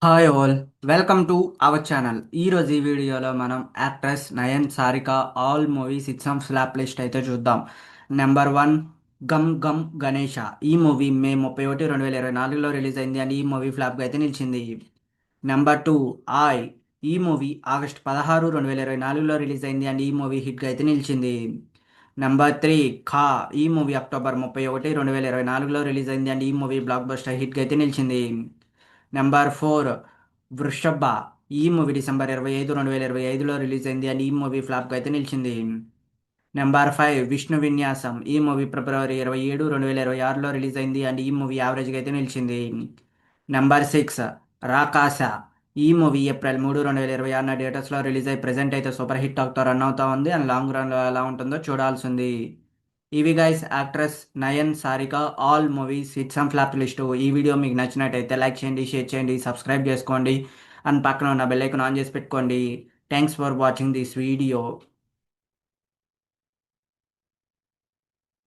Hi all, welcome to our channel. ఈరోజు ఈ వీడియోలో మనం actress Nayan Sarika all movies ఇట్సమ్ స్లాప్ లిస్ట్ అయితే చూద్దాం. Number one, Gam Gam Ganesha. ఈ మూవీ మే 31, 2024లో రిలీజ్ అయింది అండ్ ఈ మూవీ ఫ్లాప్గా అయితే నిలిచింది. Number two, Aay. ఈ మూవీ ఆగస్ట్ 16, 2024లో రిలీజ్ అయింది అండ్ ఈ మూవీ హిట్గా అయితే నిలిచింది. Number three, Ka. ఈ మూవీ అక్టోబర్ 31, 2024లో రిలీజ్ అయింది అండ్ ఈ మూవీ బ్లాక్ బస్టర్ హిట్గా అయితే నిలిచింది. Number four, Vrushabha. ఈ మూవీ December 25, 2025లో రిలీజ్ అయింది అండ్ ఈ మూవీ ఫ్లాప్గా అయితే నిలిచింది. Number five, Vishnu Vinyasam. ఈ మూవీ February 27, 2026లో రిలీజ్ అయింది అండ్ ఈ మూవీ యావరేజ్గా అయితే నిలిచింది. Number six, Rakaasa. ఈ మూవీ April 3, 2026 థియేటర్స్లో రిలీజ్ అయ్యి ప్రెజెంట్ అయితే సూపర్ హిట్ టాక్తో రన్ అవుతా ఉంది అండ్ లాంగ్ రన్లో ఎలా ఉంటుందో చూడాల్సింది. ఇవి guys actress Nayan Sarika all movies hits and flop list. ఈ వీడియో మీకు నచ్చినట్టయితే లైక్ చేయండి, షేర్ చేయండి, సబ్స్క్రైబ్ చేసుకోండి అండ్ పక్కన ఉన్న బెల్ ఐకాన్ ఆన్ చేసి పెట్టుకోండి. Thanks for watching this video.